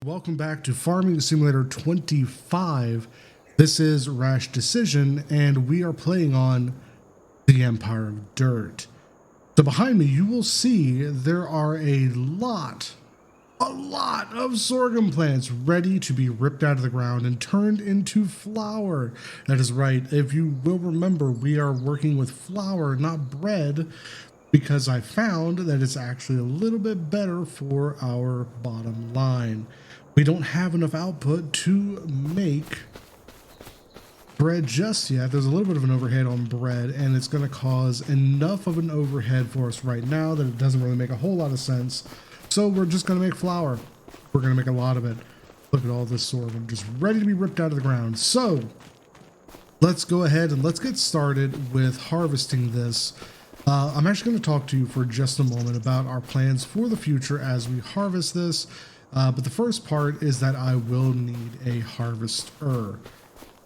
welcome back to Farming Simulator 25. This is Rash Decision, and we are playing on the Empire of Dirt. So behind me, you will see there are a lot of sorghum plants ready to be ripped out of the ground and turned into flour. That is right. If you will remember, we are working with flour, not bread, because I found that it's actually a little bit better for our bottom line. We don't have enough output to make bread just yet. There's a little bit of an overhead on bread, and it's going to cause enough of an overhead for us right now that it doesn't really make a whole lot of sense. So we're just going to make flour. We're going to make a lot of it. Look at all this sorghum just ready to be ripped out of the ground. So let's go ahead and let's get started with harvesting this. I'm actually going to talk to you for just a moment about our plans for the future as we harvest this. But the first part is that I will need a harvester.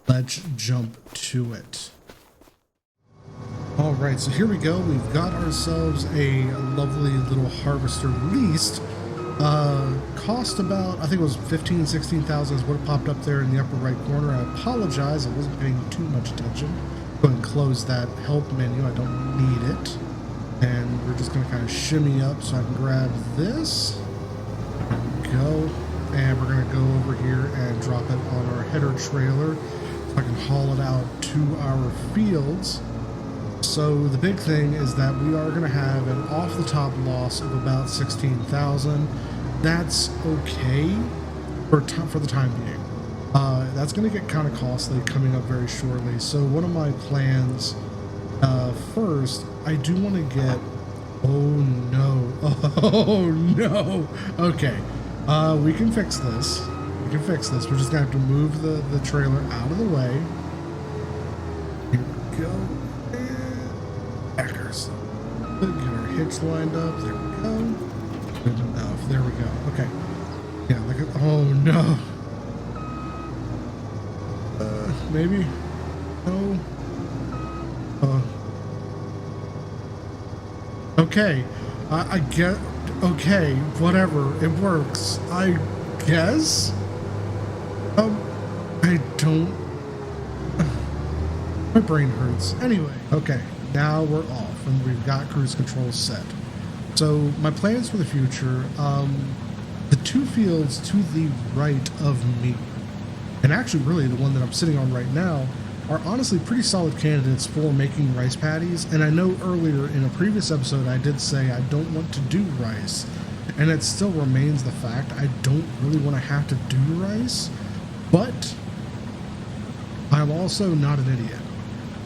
Let's jump to it. All right, so here we go. We've got ourselves a lovely little harvester leased. Cost about, I think it was 15,000, 16,000 is what it popped up there in the upper right corner. I apologize, I wasn't paying too much attention. Go ahead and close that help menu. I don't need it. And we're just going to kind of shimmy up so I can grab this. There we go. And we're going to go over here and drop it on our header trailer so I can haul it out to our fields. So the big thing is that we are going to have an off-the-top loss of about 16,000. That's okay for the time being. That's going to get kind of costly coming up very shortly. So one of my plans, first, I do want to get, oh no, okay, we can fix this. We're just going to have to move the trailer out of the way. Here we go. And backers. Get our hitch lined up. There we go. Good enough. There we go. Okay. Yeah, look at, oh no. Maybe? No? Okay. I get, okay, whatever. It works. I guess? I don't, my brain hurts. Anyway, okay. Now we're off and we've got cruise control set. So my plans for the future, the two fields to the right of me, and actually really the one that I'm sitting on right now, are honestly pretty solid candidates for making rice paddies. And I know earlier in a previous episode I did say I don't want to do rice, and it still remains the fact. I don't really want to have to do rice, but I'm also not an idiot.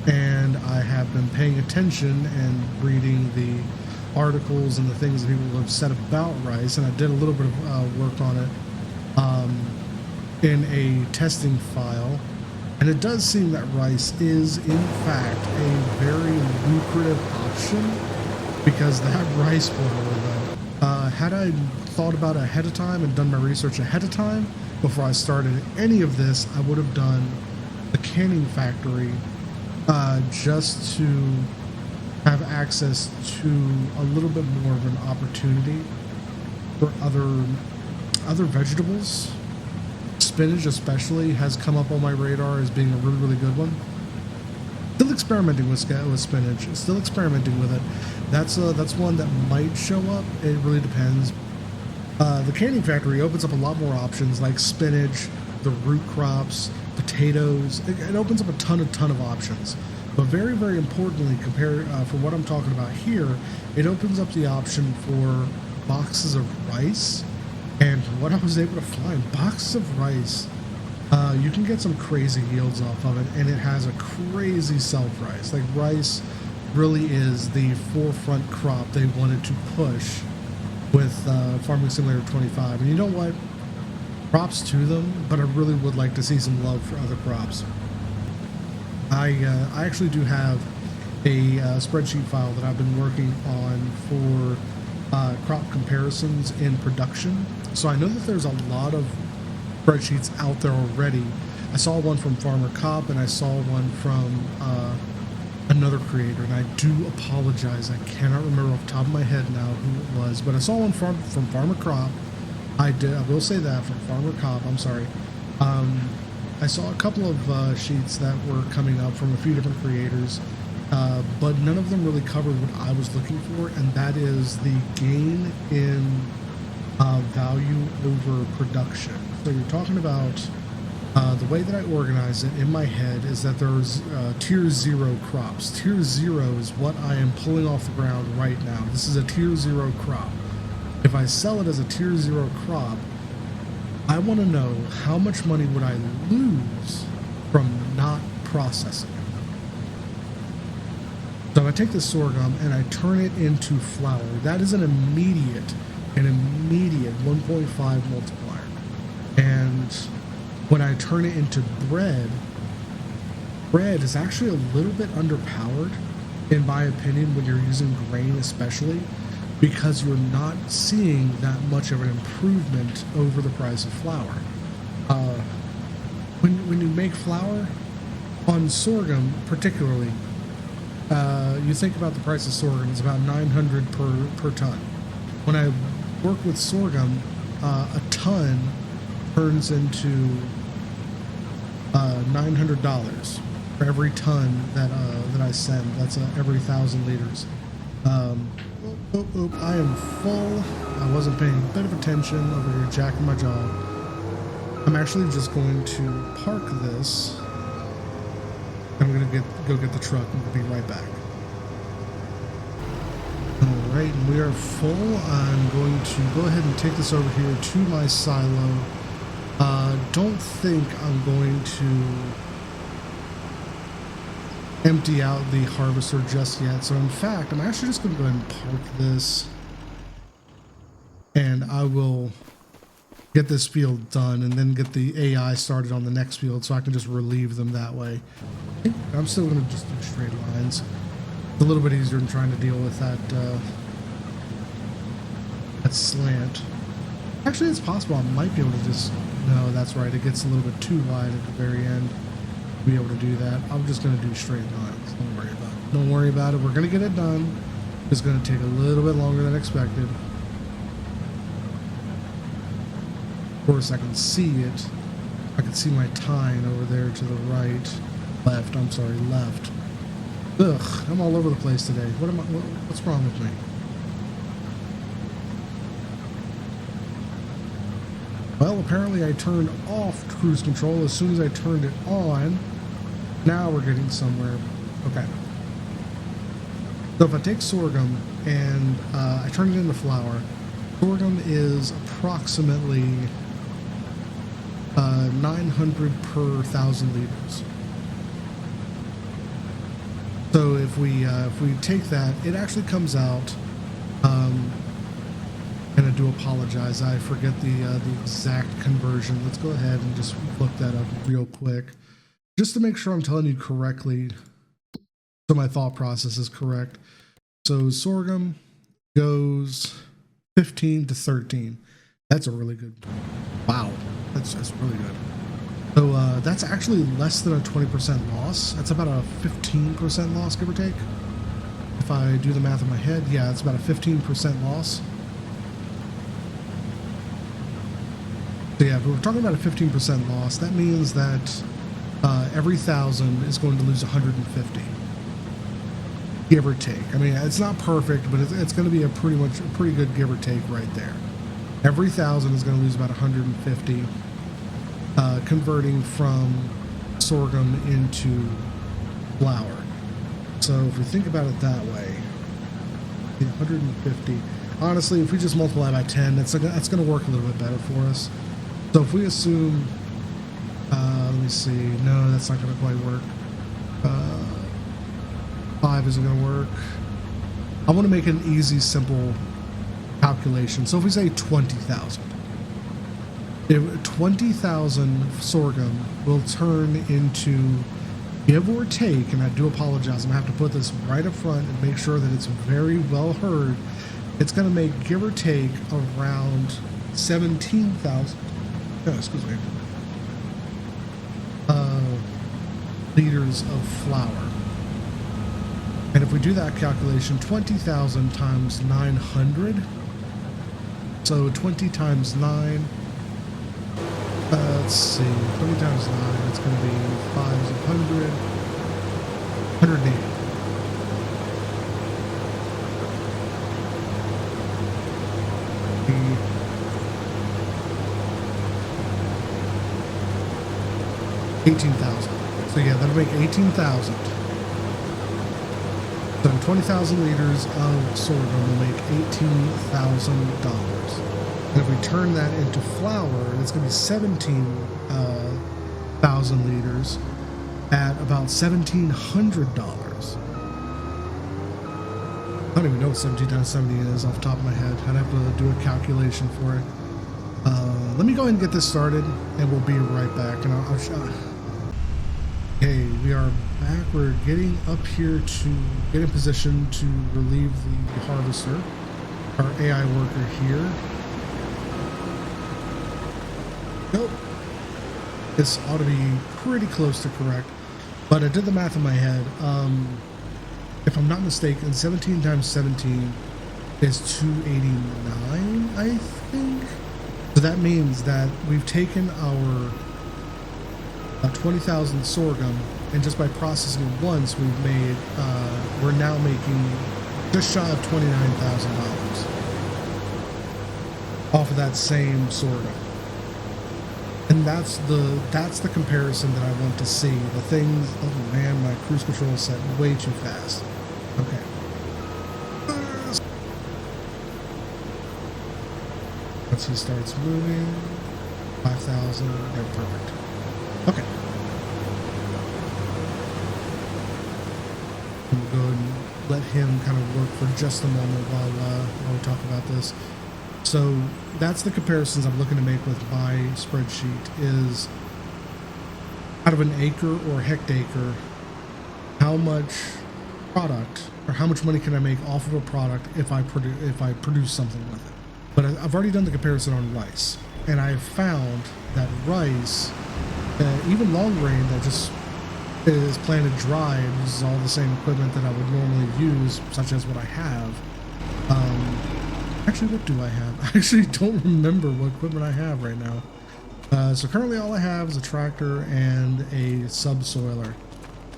And I have been paying attention and reading the articles and the things that people have said about rice, and I did a little bit of work on it in a testing file, and it does seem that rice is in fact a very lucrative option because that rice boiler, had I thought about it ahead of time and done my research ahead of time before I started any of this, I would have done the canning factory just to have access to a little bit more of an opportunity for other vegetables. Spinach especially has come up on my radar as being a really good one. Still experimenting with spinach, still experimenting with it. That's one that might show up. It really depends. The canning factory opens up a lot more options like spinach, the root crops, potatoes. It opens up a ton of options. But very importantly, for what I'm talking about here, it opens up the option for boxes of rice. And from what I was able to find, boxes of rice, you can get some crazy yields off of it, and it has a crazy self-rise. Like, rice really is the forefront crop they wanted to push with Farming Simulator 25. And you know what? Props to them, but I really would like to see some love for other crops. I actually do have a spreadsheet file that I've been working on for crop comparisons in production. So I know that there's a lot of spreadsheets out there already. I saw one from Farmer Cop, and I saw one from another creator, and I do apologize. I cannot remember off the top of my head now who it was, but I saw one from Farmer Crop, I did. I will say that from Farmer Cobb. I'm sorry. I saw a couple of sheets that were coming up from a few different creators, but none of them really covered what I was looking for, and that is the gain in value over production. So you're talking about the way that I organize it in my head is that there's tier 0 crops. Tier 0 is what I am pulling off the ground right now. This is a tier 0 crop. If I sell it as a tier 0 crop, I want to know how much money would I lose from not processing it. So if I take the sorghum and I turn it into flour, that is an immediate 1.5 multiplier. And when I turn it into bread is actually a little bit underpowered, in my opinion, when you're using grain especially, because you're not seeing that much of an improvement over the price of flour. When you make flour, on sorghum particularly, you think about the price of sorghum, it's about $900 per ton. When I work with sorghum, a ton turns into $900 for every ton that I send. That's every 1,000 liters. I am full. I wasn't paying a bit of attention over here, jacking my jaw. I'm actually just going to park this. I'm going to go get the truck and we'll be right back. Alright, we are full. I'm going to go ahead and take this over here to my silo. Don't think I'm going to empty out the harvester just yet. So in fact, I'm actually just going to go ahead and park this, and I will get this field done and then get the AI started on the next field so I can just relieve them that way. I'm still going to just do straight lines. It's a little bit easier than trying to deal with that slant. Actually, it's possible I might be able to just... No, that's right. It gets a little bit too wide at the very end to be able to do that. I'm just going to do straight lines. Don't worry about it. Don't worry about it. We're going to get it done. It's going to take a little bit longer than expected. Of course, I can see it. I can see my tine over there to the right. Left. I'm sorry, left. Ugh, I'm all over the place today. What's wrong with me? Well, apparently I turned off cruise control as soon as I turned it on. Now we're getting somewhere. Okay. So if I take sorghum and I turn it into flour, sorghum is approximately 900 per 1,000 liters. So if we take that, it actually comes out. And I do apologize. I forget the exact conversion. Let's go ahead and just look that up real quick, just to make sure I'm telling you correctly, so my thought process is correct. So sorghum goes 15 to 13. That's a really good. Wow, that's really good. So that's actually less than a 20% loss. That's about a 15% loss, give or take. If I do the math in my head, yeah, it's about a 15% loss. So yeah, if we're talking about a 15% loss, that means that every 1,000 is going to lose 150, give or take. I mean, it's not perfect, but it's going to be a pretty good give or take right there. Every 1,000 is going to lose about 150, converting from sorghum into flour. So if we think about it that way, 150. Honestly, if we just multiply by 10, that's going to work a little bit better for us. So if we assume, let me see, no, that's not going to quite work. 5 isn't going to work. I want to make an easy, simple calculation. So if we say 20,000, if 20,000 sorghum will turn into, give or take, and I do apologize, I'm going to have to put this right up front and make sure that it's very well heard. It's going to make, give or take, around 17,000. Excuse me. Liters of flour. And if we do that calculation, 20,000 times 900. So 20 times 9. Let's see. 20 times 9. It's going to be 5 is 100. 180. $18,000. So yeah, that'll make 18,000. So 20,000 liters of sorghum will make $18,000. And if we turn that into flour, it's going to be 17,000 liters at about $1,700. I don't even know what 17 times 70 is off the top of my head. I'd have to do a calculation for it. Let me go ahead and get this started, and we'll be right back. And I'll Okay, we are back. We're getting up here to get in position to relieve the harvester. Our AI worker here. Nope. This ought to be pretty close to correct. But I did the math in my head. If I'm not mistaken, 17 times 17 is 289, I think. So that means that we've taken our 20,000 sorghum, and just by processing it once, we've made, we're now making just shy of $29,000 off of that same sorghum. And that's the comparison that I want to see. The things, oh man, my cruise control is set way too fast. Okay. Once he starts moving, 5,000, they're perfect. Okay. I'm going to go and let him kind of work for just a moment while we talk about this. So that's the comparisons I'm looking to make with my spreadsheet is out of an acre or hectare, how much product or how much money can I make off of a product if I produce something with it. But I've already done the comparison on rice, and I have found that rice, even long grain that just is planted dry and uses all the same equipment that I would normally use, such as what I have. Actually, what do I have? I actually don't remember what equipment I have right now. So currently all I have is a tractor and a subsoiler.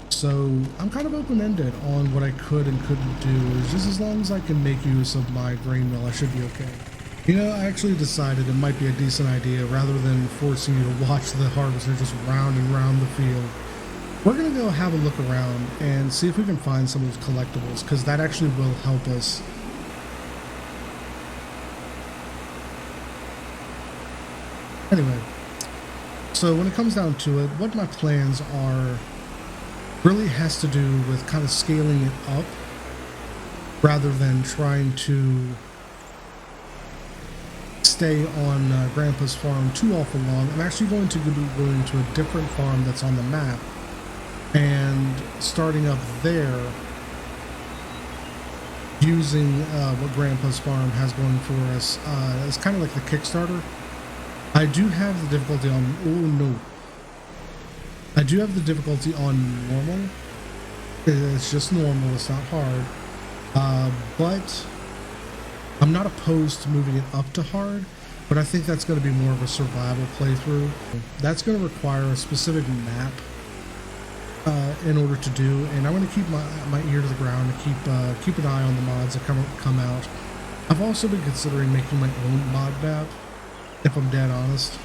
So I'm kind of open-ended on what I could and couldn't do. Just as long as I can make use of my grain mill, I should be okay. You know, I actually decided it might be a decent idea, rather than forcing you to watch the harvester just round and round the field. We're going to go have a look around and see if we can find some of those collectibles, because that actually will help us. Anyway, so when it comes down to it, what my plans are really has to do with kind of scaling it up rather than trying to stay on Grandpa's farm too awful long. I'm actually going to be going to a different farm that's on the map and starting up there using what Grandpa's farm has going for us. It's kind of like the Kickstarter. I do have the difficulty on, oh no. I do have the difficulty on normal. It's just normal, it's not hard. But I'm not opposed to moving it up to hard, but I think that's going to be more of a survival playthrough. That's going to require a specific map in order to do, and I'm going to keep my ear to the ground to keep an eye on the mods that come out. I've also been considering making my own mod map, if I'm dead honest.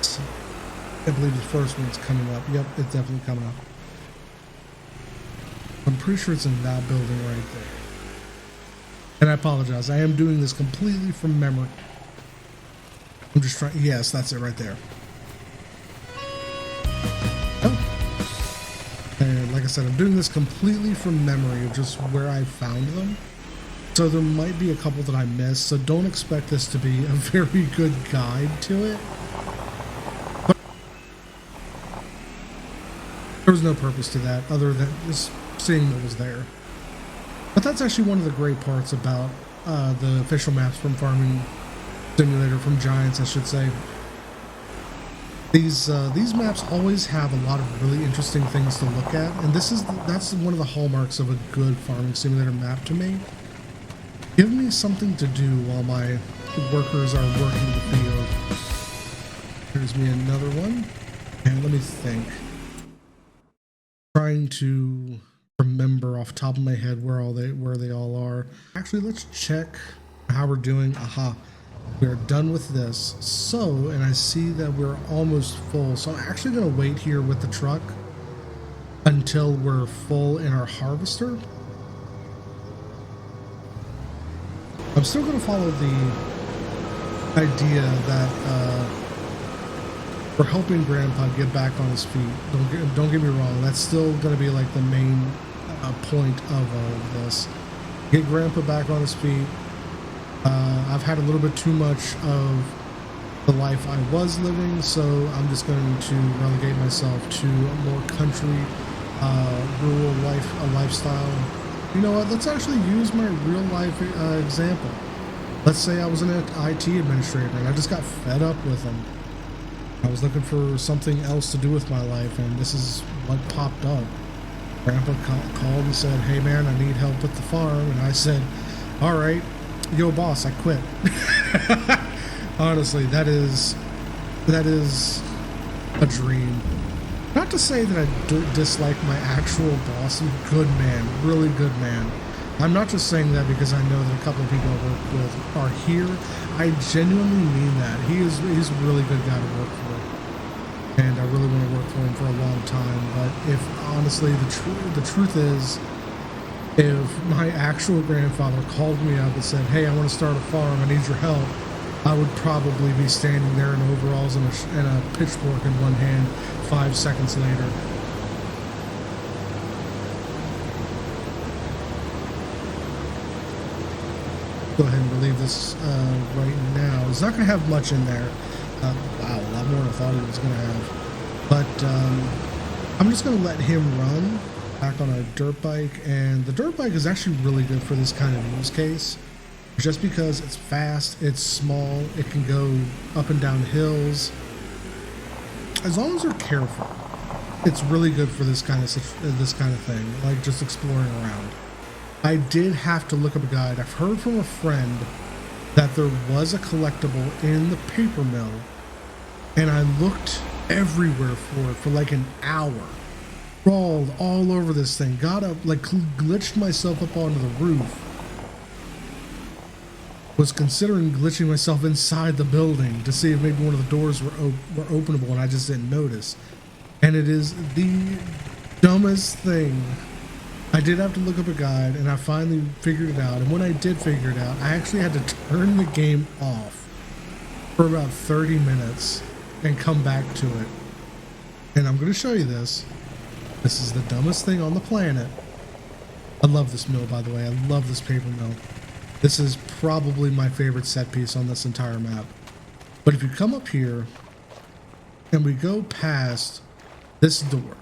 So, I believe the first one's coming up. Yep, it's definitely coming up. I'm pretty sure it's in that building right there. And I apologize, I am doing this completely from memory. I'm just trying, yes, that's it right there. Oh. And like I said, I'm doing this completely from memory of just where I found them. So there might be a couple that I missed, so don't expect this to be a very good guide to it. But there was no purpose to that other than just seeing what was there. But that's actually one of the great parts about the official maps from Farming Simulator, from Giants, I should say. These maps always have a lot of really interesting things to look at, and that's one of the hallmarks of a good Farming Simulator map to me, Give me something to do while my workers are working the field. Here's me another one. And let me think. Trying to remember off the top of my head where they all are. Actually, let's check how we're doing. Aha. We're done with this. So, and I see that we're almost full. So I'm actually going to wait here with the truck until we're full in our harvester. I'm still going to follow the idea that we're helping Grandpa get back on his feet. Don't get me wrong. That's still going to be like the main point of all of this. Get Grandpa back on his feet. I've had a little bit too much of the life I was living, so I'm just going to relegate myself to a more country, rural lifestyle. You know what? Let's actually use my real life example. Let's say I was an IT administrator and I just got fed up with them. I was looking for something else to do with my life, and this is what popped up. Grandpa called and said, "Hey man, I need help with the farm," and I said, "All right, yo boss, I quit." Honestly, that is a dream. Not to say that I dislike my actual boss. He's a good man, really good man. I'm not just saying that because I know that a couple of people I work with are here. I genuinely mean that. He's a really good guy to work for, and I really want to work for him for a long time. But if honestly, the truth is, if my actual grandfather called me up and said, "Hey, I want to start a farm. I need your help," I would probably be standing there in overalls and a pitchfork in one hand 5 seconds later. Go ahead and relieve this right now. He's not going to have much in there. Wow, a lot more than I thought he was going to have. But I'm just going to let him run back on a dirt bike. And the dirt bike is actually really good for this kind of use case. Just because it's fast, it's small, it can go up and down hills. As long as you're careful, it's really good for this kind of thing, like just exploring around. I did have to look up a guide. I've heard from a friend that there was a collectible in the paper mill, and I looked everywhere for it for like an hour. Crawled all over this thing, got up, like glitched myself up onto the roof. Was considering glitching myself inside the building to see if maybe one of the doors were openable, and I just didn't notice. And it is the dumbest thing. I did have to look up a guide, and I finally figured it out. And when I did figure it out, I actually had to turn the game off for about 30 minutes and come back to it. And I'm going to show you this. This is the dumbest thing on the planet. I love this mill, by the way. I love this paper mill. This is probably my favorite set piece on this entire map. But if you come up here and we go past this door,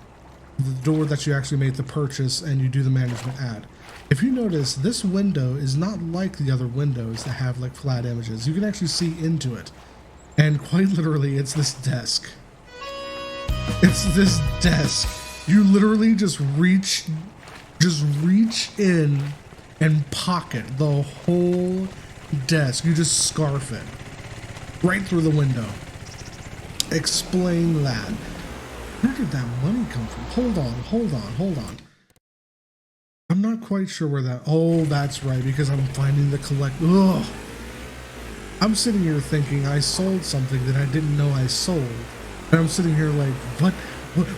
the door that you actually made the purchase and you do the management ad, if you notice, this window is not like the other windows that have like flat images. You can actually see into it. And quite literally, it's this desk. It's this desk. You literally just reach in and pocket the whole desk. You just scarf it right through the window. Explain that. Where did that money come from? Hold on. I'm not quite sure where that... Oh, that's right, because I'm finding the Ugh. I'm sitting here thinking I sold something that I didn't know I sold. And I'm sitting here like, what?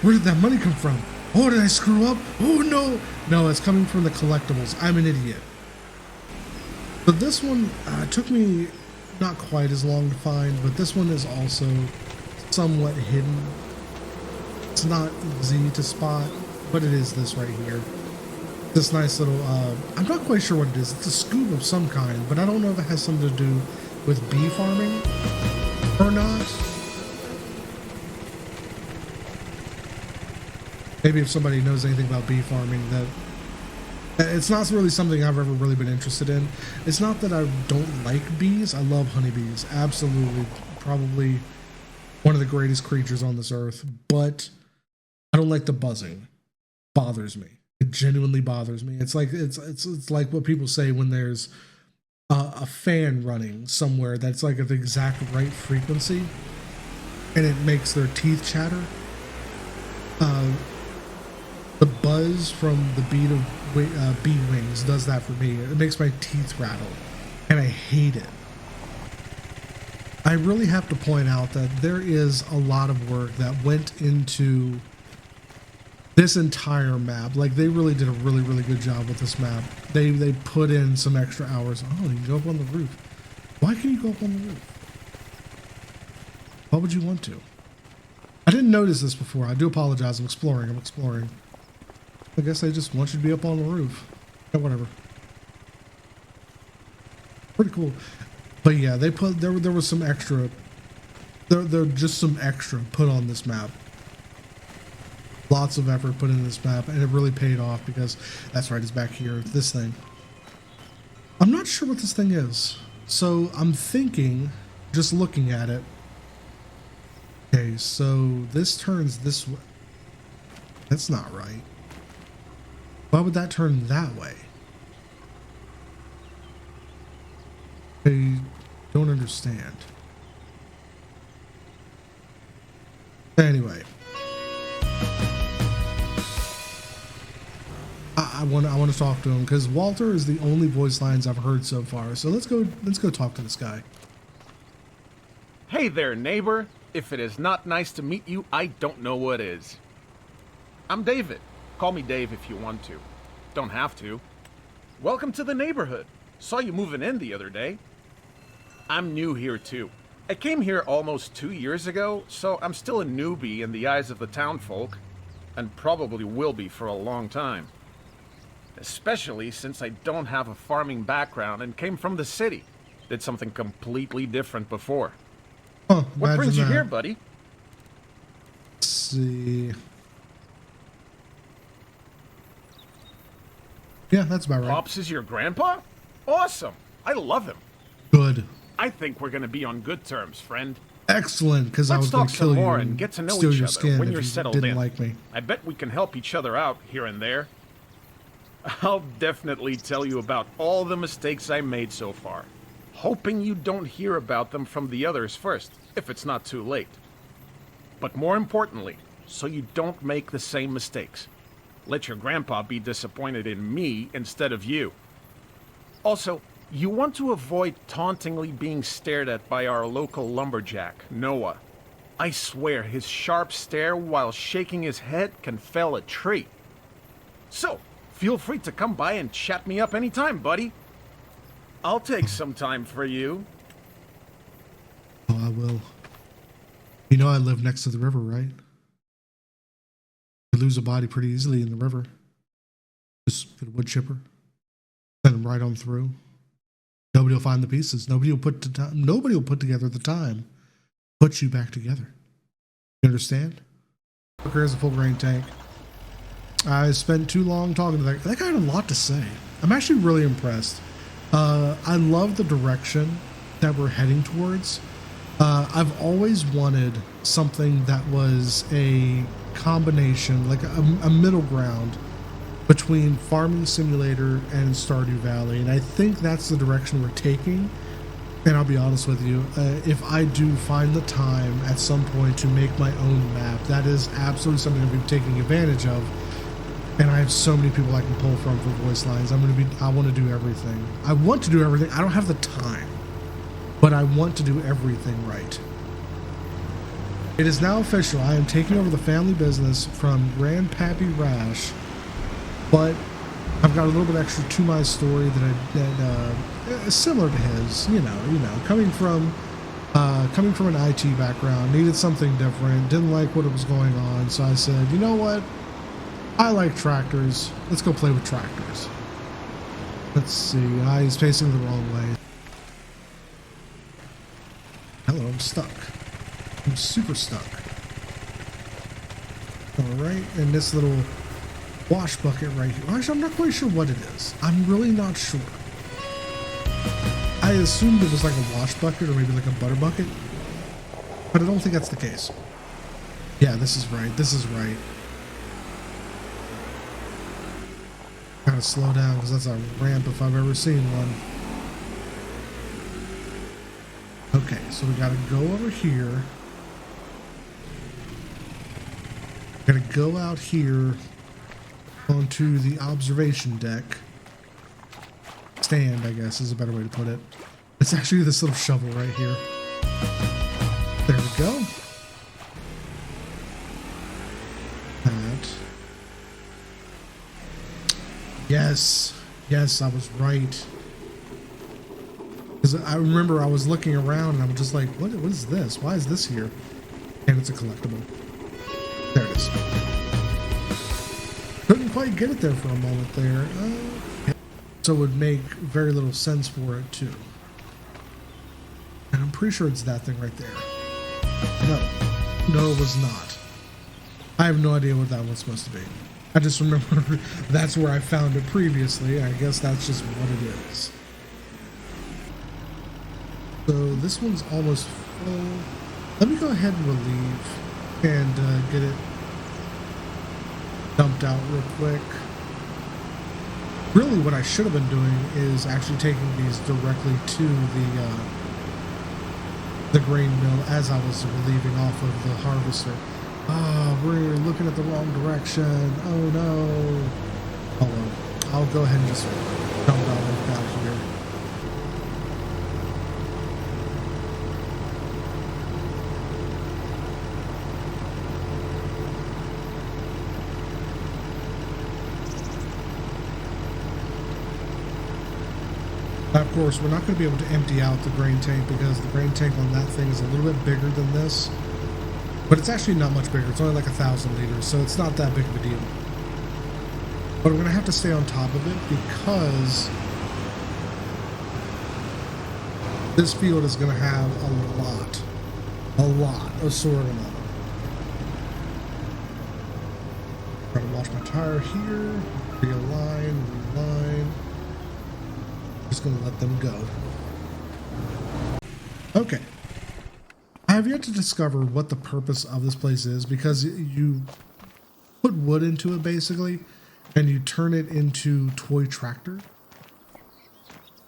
Where did that money come from? Oh, did I screw up? Oh, no. No, it's coming from the collectibles. I'm an idiot. But this one took me not quite as long to find, but this one is also somewhat hidden. It's not easy to spot, but it is this right here. This nice little, I'm not quite sure what it is. It's a scoop of some kind, but I don't know if it has something to do with bee farming or not. Maybe if somebody knows anything about bee farming, that it's not really something I've ever really been interested in. It's not that I don't like bees. I love honeybees. Absolutely. Probably one of the greatest creatures on this earth. But I don't like the buzzing. Bothers me. It genuinely bothers me. It's like it's like what people say when there's a fan running somewhere that's like at the exact right frequency, and it makes their teeth chatter. The buzz from the beat of bee wings does that for me. It makes my teeth rattle, and I hate it. I really have to point out that there is a lot of work that went into this entire map. Like, they really did a really good job with this map. They put in some extra hours. Oh, you can go up on the roof. Why can you go up on the roof? Why would you want to? I didn't notice this before. I do apologize. I'm exploring. I guess I just want you to be up on the roof. Yeah, whatever. Pretty cool. But yeah, they put there was some extra. There just some extra put on this map. Lots of effort put into this map, and it really paid off because that's right. It's back here. This thing. I'm not sure what this thing is, so I'm thinking, just looking at it. Okay, so this turns this way. That's not right. Why would that turn that way? I don't understand. Anyway, I want to talk to him because Walter is the only voice lines I've heard so far. So let's go talk to this guy. Hey there, neighbor. If it is not nice to meet you, I don't know what is. I'm David. Call me Dave if you want to. Don't have to. Welcome to the neighborhood. Saw you moving in the other day. I'm new here too. I came here almost 2 years ago, so I'm still a newbie in the eyes of the townfolk, and probably will be for a long time. Especially since I don't have a farming background and came from the city. Did something completely different before. Oh, what brings you here, buddy? Let's see. Yeah, that's about right. Pops is your grandpa? Awesome. I love him. Good. I think we're going to be on good terms, friend. Excellent, because I was going to kill you and get to know steal each your other skin when if you're you settled didn't in. like me. I bet we can help each other out here and there. I'll definitely tell you about all the mistakes I made so far, hoping you don't hear about them from the others first, if it's not too late. But more importantly, so you don't make the same mistakes. Let your grandpa be disappointed in me instead of you. Also, you want to avoid tauntingly being stared at by our local lumberjack, Noah. I swear his sharp stare while shaking his head can fell a tree. So, feel free to come by and chat me up anytime, buddy. I'll take some time for you. Oh, I will. You know I live next to the river, right? You lose a body pretty easily in the river. Just get a wood chipper, send them right on through. Nobody will find the pieces. Nobody will put together the time, put you back together. You understand? Booker has a full grain tank. I spent too long talking to that guy. Had a lot to say. I'm actually really impressed. I love the direction that we're heading towards. I've always wanted something that was a combination, like a middle ground between Farming Simulator and Stardew Valley, and I think that's the direction we're taking. And I'll be honest with you, if I do find the time at some point to make my own map, that is absolutely something I'll be taking advantage of. And I have so many people I can pull from for voice lines. I want to do everything. I want to do everything. I don't have the time, but I want to do everything right. It is now official. I am taking over the family business from Grandpappy Rash, but I've got a little bit extra to my story that is similar to his. You know, coming from an IT background, needed something different, didn't like what was going on, so I said, you know what? I like tractors. Let's go play with tractors. Let's see. He's facing the wrong way. Hello, I'm stuck. I'm super stuck. Alright, and this little wash bucket right here. Actually, I'm not quite sure what it is. I'm really not sure. I assumed it was like a wash bucket or maybe like a butter bucket, but I don't think that's the case. Yeah, this is right. This is right. Gotta slow down because that's a ramp if I've ever seen one. So we gotta go over here. Gotta go out here onto the observation deck. Stand, I guess, is a better way to put it. It's actually this little shovel right here. There we go. That. Yes. Yes, I was right. Because I remember I was looking around and I was just like, what is this? Why is this here? And it's a collectible. There it is. Couldn't quite get it there for a moment there. So it would make very little sense for it too. And I'm pretty sure it's that thing right there. No, it was not. I have no idea what that was supposed to be. I just remember that's where I found it previously. I guess that's just what it is. So this one's almost full. Let me go ahead and relieve and get it dumped out real quick. Really what I should have been doing is actually taking these directly to the grain mill as I was relieving off of the harvester. Ah, we're looking at the wrong direction. Oh no. Oh well, I'll go ahead and just dump it all out here. Of course, we're not going to be able to empty out the grain tank because the grain tank on that thing is a little bit bigger than this. But it's actually not much bigger. It's only like 1,000 liters, so it's not that big of a deal. But we're going to have to stay on top of it because this field is going to have a lot of sorghum on it. Try to wash my tire here, realign. Just gonna let them go. Okay. I have yet to discover what the purpose of this place is because you put wood into it basically and you turn it into toy tractor.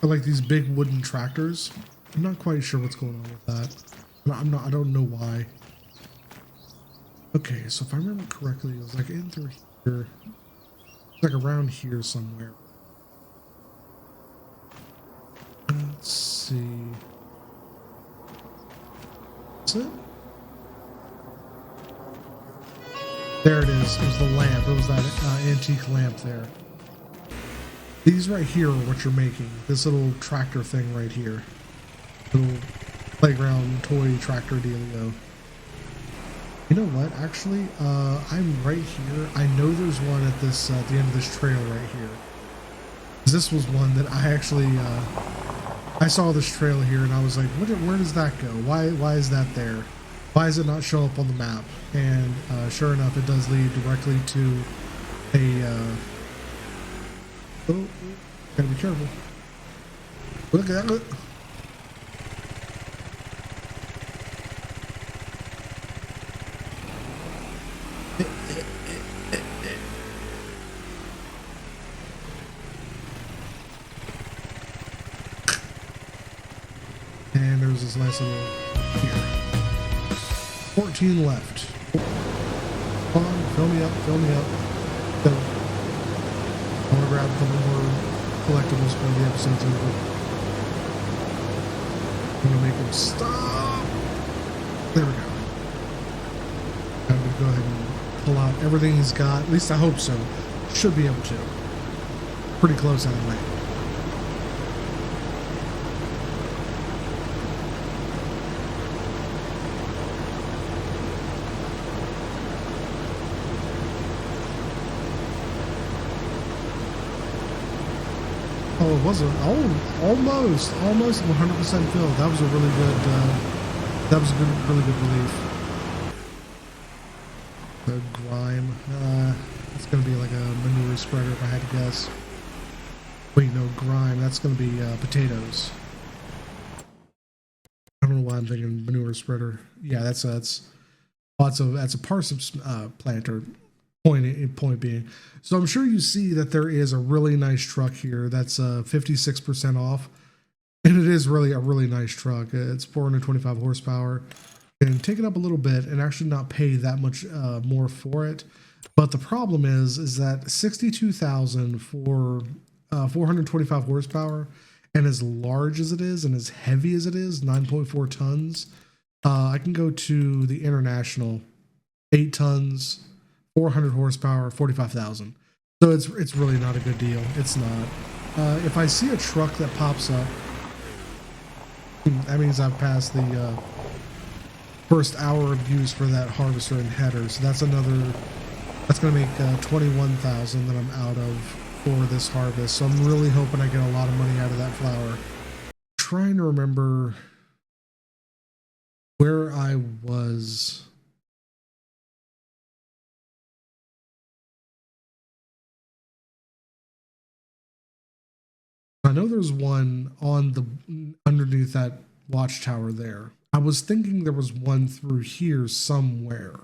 Or like these big wooden tractors. I'm not quite sure what's going on with that. I don't know why. Okay, so if I remember correctly, it was like in through here. It's like around here somewhere. Let's see. Is it? There it is. It was the lamp. It was that antique lamp there. These right here are what you're making. This little tractor thing right here. Little playground toy tractor dealio. You know what? Actually, I'm right here. I know there's one at this at the end of this trail right here. This was one that I actually I saw this trail here and I was like, where does that go? Why is that there? Why does it not show up on the map? And sure enough, it does lead directly to a oh, gotta be careful. Look at that. And there's this nice little here. 14 left. Come on, fill me up. So, I want to grab a couple more collectibles for the episode's over. I'm going to make him stop. There we go. I'm going to go ahead and pull out everything he's got. At least I hope so. Should be able to. Pretty close anyway. Oh, it wasn't. Oh, almost 100% filled. That was a really good. Really good relief. The grime. It's gonna be like a manure spreader if I had to guess. Wait, no, grime. That's gonna be potatoes. I don't know why I'm thinking manure spreader. Yeah, that's a parsnips planter. Point being, so I'm sure you see that there is a really nice truck here that's 56% off. And it is really a really nice truck. It's 425 horsepower. And take it up a little bit and actually not pay that much more for it. But the problem is that 62,000 for 425 horsepower, and as large as it is and as heavy as it is, 9.4 tons, I can go to the International, 8 tons, 400 horsepower, 45,000. So it's really not a good deal. It's not. If I see a truck that pops up, that means I've passed the first hour of use for that harvester and header. So that's going to make 21,000 that I'm out of for this harvest. So I'm really hoping I get a lot of money out of that flour. Trying to remember where I was. I know there's one on the underneath that watchtower there. I was thinking there was one through here somewhere.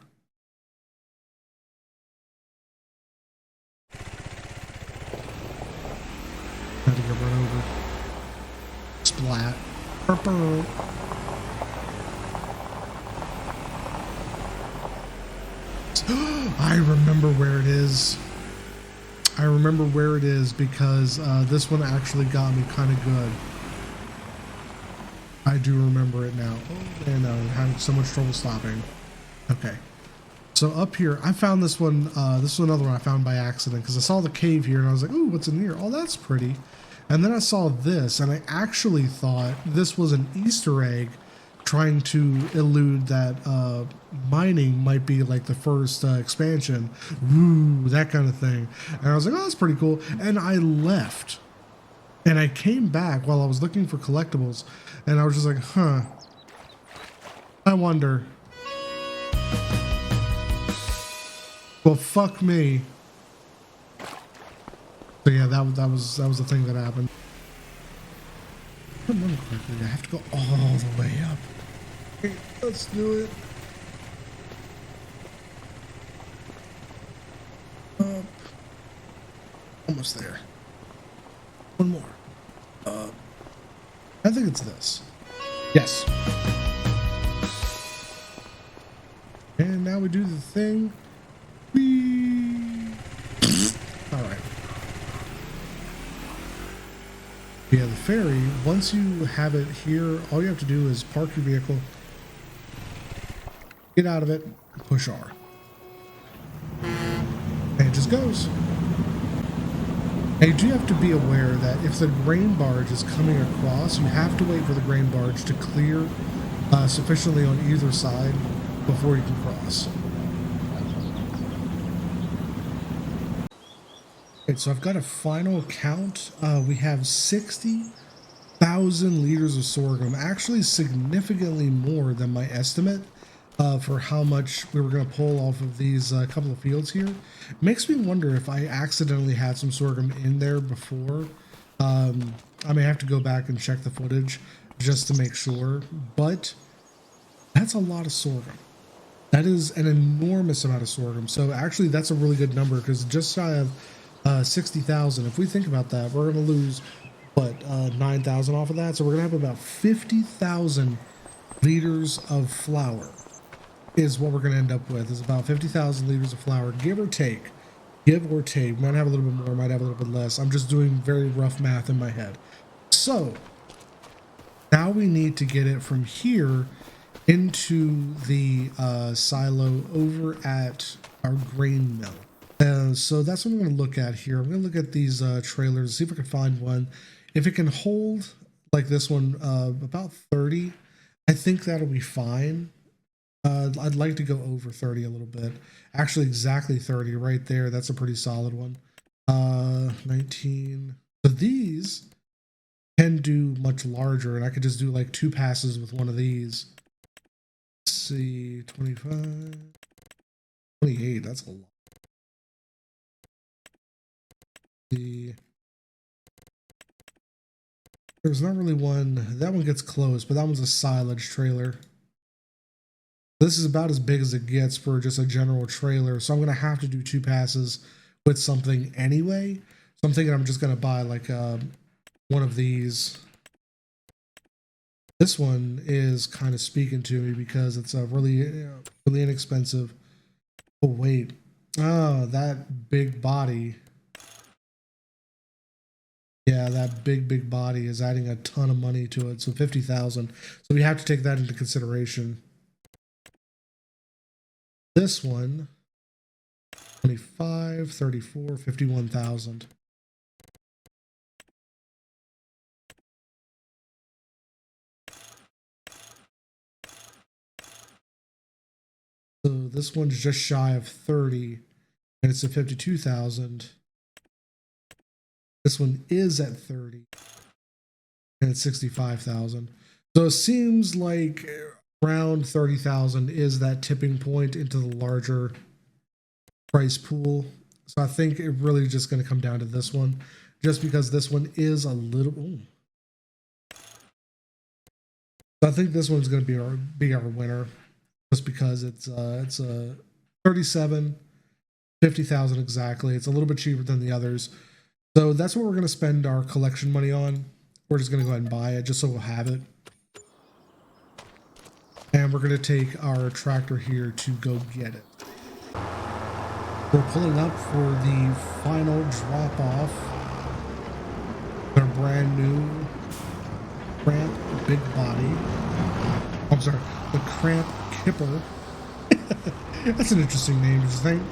Had to get run over. Splat. Burp. I remember where it is. I remember where it is because this one actually got me kind of good. I do remember it now. Oh, and I'm having so much trouble stopping. Okay. So up here, I found this one. This is another one I found by accident because I saw the cave here and I was like, ooh, what's in here? Oh, that's pretty. And then I saw this and I actually thought this was an Easter egg trying to elude that mining might be like the first expansion. Ooh, that kind of thing. And I was like, oh, that's pretty cool. And I left. And I came back while I was looking for collectibles. And I was just like, huh. I wonder. Well, fuck me. So yeah, that was the thing that happened. If I remember correctly, I have to go all the way up. Okay, let's do it. Up. Almost there. One more. I think it's this. Yes. And now we do the thing. Whee! All right. Yeah, the ferry, once you have it here, all you have to do is park your vehicle, get out of it, push R. And it just goes. And you do have to be aware that if the grain barge is coming across, you have to wait for the grain barge to clear sufficiently on either side before you can cross. Okay, so I've got a final count. We have 60,000 liters of sorghum, actually significantly more than my estimate for how much we were going to pull off of these couple of fields here. Makes me wonder if I accidentally had some sorghum in there before. I may have to go back and check the footage just to make sure, but that's a lot of sorghum. That is an enormous amount of sorghum. So actually that's a really good number because just shy of 60,000. If we think about that, we're going to lose, what, 9,000 off of that? So we're going to have about 50,000 liters of flour is what we're going to end up with, is about 50,000 liters of flour, give or take. Give or take. Might have a little bit more, might have a little bit less. I'm just doing very rough math in my head. So now we need to get it from here into the silo over at our grain mill. So that's what I'm going to look at here. I'm going to look at these trailers, see if I can find one. If it can hold, like this one, about 30, I think that'll be fine. I'd like to go over 30 a little bit. Actually, exactly 30 right there. That's a pretty solid one. 19. So these can do much larger, and I could just do like 2 passes with one of these. Let's see, 25, 28. That's a lot. There's not really one. That one gets close, but that one's a silage trailer. This is about as big as it gets for just a general trailer, so I'm going to have to do 2 passes with something anyway. So I'm thinking I'm just going to buy like one of these This one is kind of speaking to me because it's a really inexpensive. Oh wait, oh, that big body. Yeah, that big body is adding a ton of money to it. So 50,000. So we have to take that into consideration. This one, 25, 34, 51,000. So this one's just shy of 30, and it's a 52,000. This one is at 30, and it's 65,000. So it seems like around 30,000 is that tipping point into the larger price pool. So I think it really just going to come down to this one, just because this one is a little. Ooh. So I think this one's going to be our winner, just because it's a 37, 50,000 exactly. It's a little bit cheaper than the others. So that's what we're going to spend our collection money on. We're just going to go ahead and buy it just so we'll have it. And we're going to take our tractor here to go get it. We're pulling up for the final drop off. Their brand new Kramp big body. I'm sorry, the Kramp Kipper. That's an interesting name, don't you think?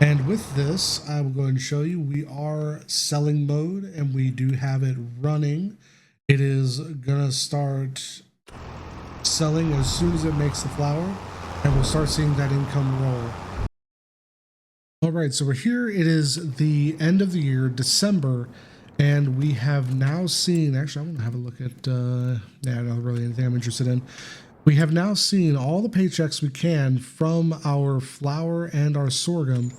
And with this, I will go ahead and show you we are selling mode, and we do have it running. It is gonna start selling as soon as it makes the flour, and we'll start seeing that income roll. All right, so we're here. It is the end of the year, December, and we have now seen, actually I want to have a look at not really anything I'm interested in. We have now seen all the paychecks we can from our flour and our sorghum.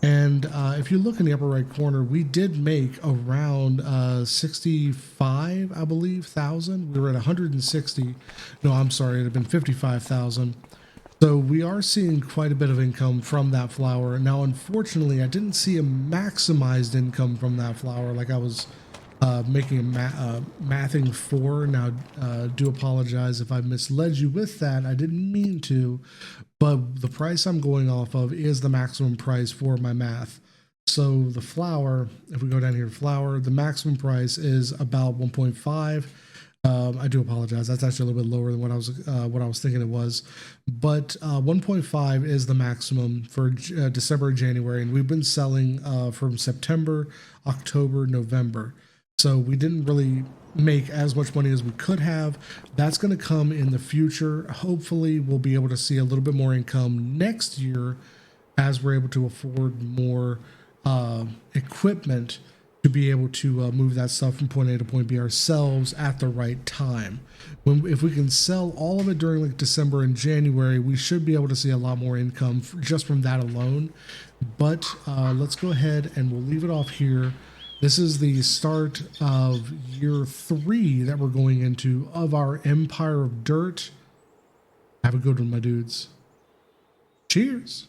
And if you look in the upper right corner, we did make around 65, I believe, thousand. We were at 160. No, I'm sorry, it had been 55,000. So we are seeing quite a bit of income from that flour. Now, unfortunately, I didn't see a maximized income from that flour like I was making a mathing for. Now, do apologize if I misled you with that. I didn't mean to, but the price I'm going off of is the maximum price for my math. So the flour, if we go down here, flour, the maximum price is about 1.5. I do apologize. That's actually a little bit lower than what I was thinking it was, but 1.5 is the maximum for December and January, and we've been selling from September, October, November. So we didn't really make as much money as we could have. That's going to come in the future. Hopefully, we'll be able to see a little bit more income next year as we're able to afford more equipment to be able to move that stuff from point A to point B ourselves at the right time. If we can sell all of it during like December and January, we should be able to see a lot more income just from that alone. But let's go ahead and we'll leave it off here. This is the start of year 3 that we're going into of our Empire of Dirt. Have a good one, my dudes. Cheers.